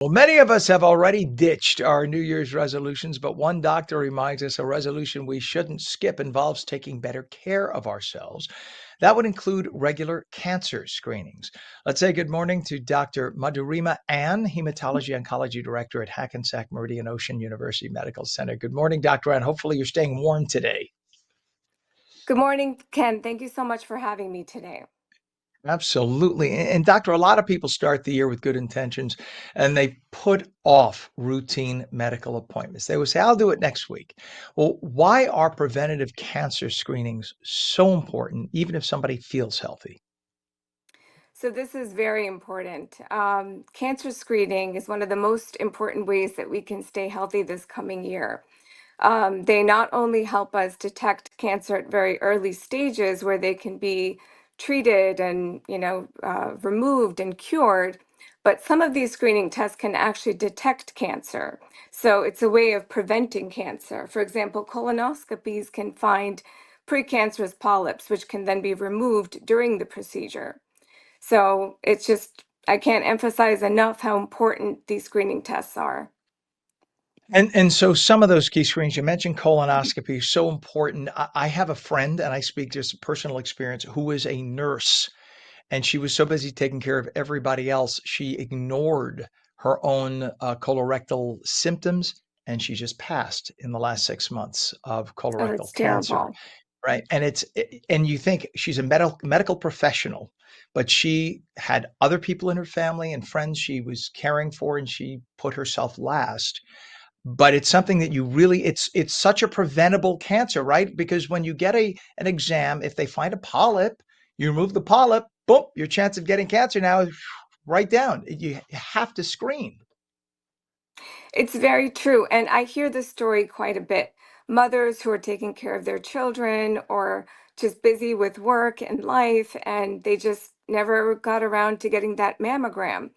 Well, many of us have already ditched our New Year's resolutions, but one doctor reminds us a resolution we shouldn't skip involves taking better care of ourselves. That would include regular cancer screenings. Let's say good morning to Dr. Madhurima Anne, Hematology Oncology Director at Hackensack Meridian Ocean University Medical Center. Good morning, Dr. Anne. Hopefully, you're staying warm today. Good morning, Ken. Thank you so much for having me today. Absolutely. And doctor, a lot of people start the year with good intentions and they put off routine medical appointments. They would say, I'll do it next week. Well, why are preventative cancer screenings so important, even if somebody feels healthy? So, this is very important. Cancer screening is one of the most important ways that we can stay healthy this coming year. They not only help us detect cancer at very early stages where they can be treated and removed and cured, but some of these screening tests can actually detect cancer. So it's a way of preventing cancer. For example, colonoscopies can find precancerous polyps, which can then be removed during the procedure. So it's just, I can't emphasize enough how important these screening tests are. And so some of those key screens, you mentioned colonoscopy, is so important. I have a friend, and I speak just personal experience, who is a nurse. And she was so busy taking care of everybody else, she ignored her own colorectal symptoms, and she just passed in the last 6 months of Oh, colorectal that's cancer. terrible. Right. And you think she's a medical professional, but she had other people in her family and friends she was caring for, and she put herself last. But it's something that you really it's such a preventable cancer, right? Because when you get an exam, if they find a polyp, you remove the polyp, boom, your chance of getting cancer now is right down. You have to screen. It's very true. And I hear this story quite a bit. Mothers who are taking care of their children or just busy with work and life, and they just never got around to getting that mammogram.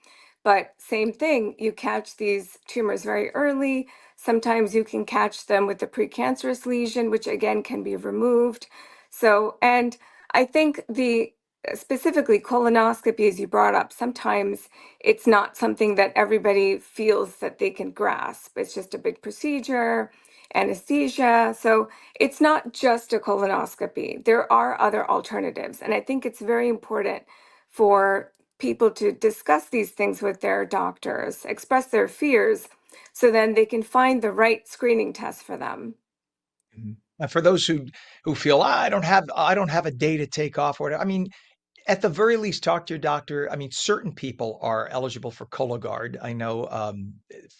But same thing, you catch these tumors very early. Sometimes you can catch them with a precancerous lesion, which again can be removed. So, and I think the specifically colonoscopy, as you brought up, sometimes it's not something that everybody feels that they can grasp. It's just a big procedure, anesthesia. So it's not just a colonoscopy. There are other alternatives. And I think it's very important for people to discuss these things with their doctors, express their fears, so then they can find the right screening test for them. Mhm. And for those who feel, I don't have a day to take off or whatever, I mean, at the very least, talk to your doctor. I mean, certain people are eligible for Cologuard. I know,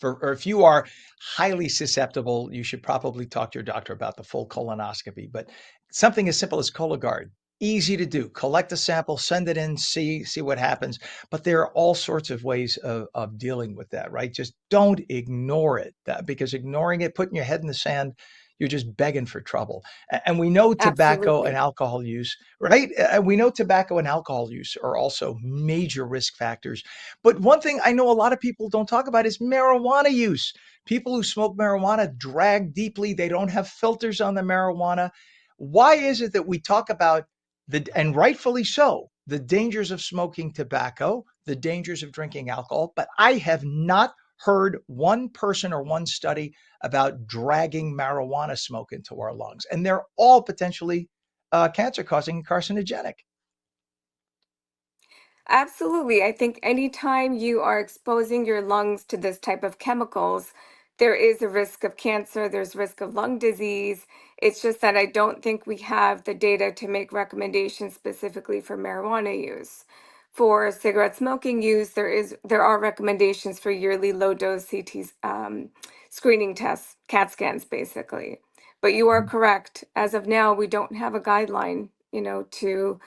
or if you are highly susceptible, you should probably talk to your doctor about the full colonoscopy. But something as simple as Cologuard, easy to do. Collect a sample, send it in, see what happens. But there are all sorts of ways of dealing with that, right? Just don't ignore it, because ignoring it, putting your head in the sand, you're just begging for trouble. And we know tobacco and Absolutely. alcohol use, right? We know tobacco and alcohol use are also major risk factors. But one thing I know a lot of people don't talk about is marijuana use. People who smoke marijuana drag deeply. They don't have filters on the marijuana. Why is it that we talk about and rightfully so, the dangers of smoking tobacco, the dangers of drinking alcohol, but I have not heard one person or one study about dragging marijuana smoke into our lungs, and they're all potentially cancer causing and carcinogenic. Absolutely. I think anytime you are exposing your lungs to this type of chemicals, there is a risk of cancer, there's risk of lung disease. It's just that I don't think we have the data to make recommendations specifically for marijuana use. For cigarette smoking use, there are recommendations for yearly low dose CT screening tests, CAT scans basically. But you are correct. As of now, we don't have a guideline, to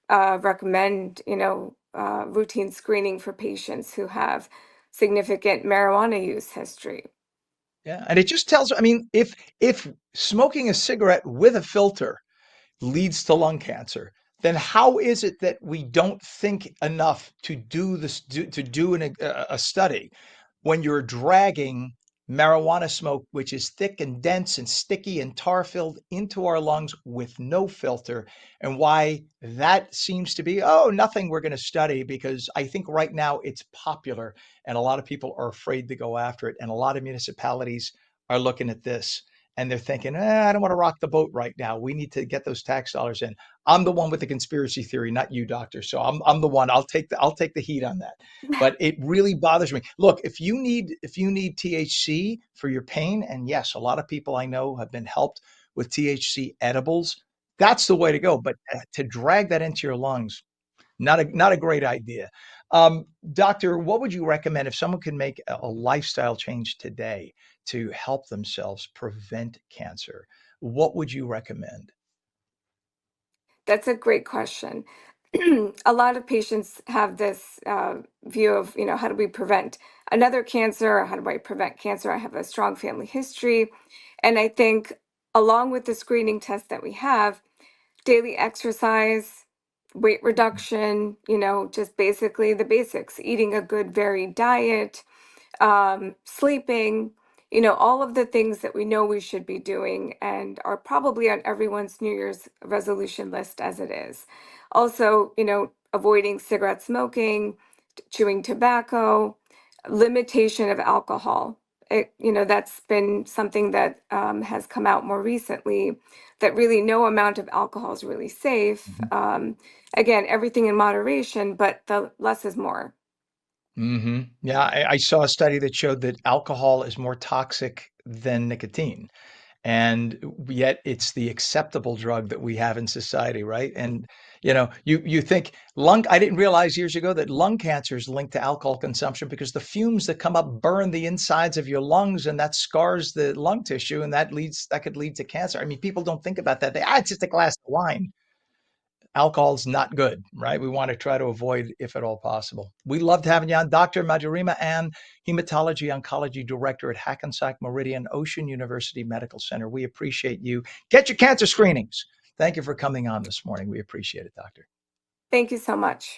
recommend, routine screening for patients who have significant marijuana use history. Yeah, and it just tells. I mean, if smoking a cigarette with a filter leads to lung cancer, then how is it that we don't think enough to do this to do a study when you're dragging marijuana smoke, which is thick and dense and sticky and tar filled, into our lungs with no filter, and why that seems to be, oh, nothing we're going to study, because I think right now it's popular and a lot of people are afraid to go after it. And a lot of municipalities are looking at this and they're thinking, I don't want to rock the boat right now. We need to get those tax dollars in. I'm the one with the conspiracy theory, not you, doctor. So I'm the one. I'll take the heat on that. But it really bothers me. Look, if you need THC for your pain, and yes, a lot of people I know have been helped with THC edibles. That's the way to go. But to drag that into your lungs, not a great idea. Doctor, what would you recommend if someone could make a lifestyle change today to help themselves prevent cancer? What would you recommend? That's a great question. A lot of patients have this view of, how do we prevent another cancer? Or how do I prevent cancer? I have a strong family history. And I think, along with the screening test that we have, daily exercise, weight reduction, just basically the basics, eating a good, varied diet, sleeping, all of the things that we know we should be doing and are probably on everyone's New Year's resolution list as it is. Also, avoiding cigarette smoking, chewing tobacco, limitation of alcohol. That's been something that has come out more recently, that really no amount of alcohol is really safe. Mhm. Again, everything in moderation, but the less is more. Yeah, I saw a study that showed that alcohol is more toxic than nicotine, and yet it's the acceptable drug that we have in society, right? And you think lung. I didn't realize years ago that lung cancer is linked to alcohol consumption, because the fumes that come up burn the insides of your lungs, and that scars the lung tissue, and that could lead to cancer. I mean, people don't think about that. It's just a glass of wine. Alcohol's not good, right? We want to try to avoid if at all possible. We loved having you on. Dr. Madhurima Anne, Hematology Oncology Director at Hackensack Meridian Ocean University Medical Center. We appreciate you. Get your cancer screenings. Thank you for coming on this morning. We appreciate it, Doctor. Thank you so much.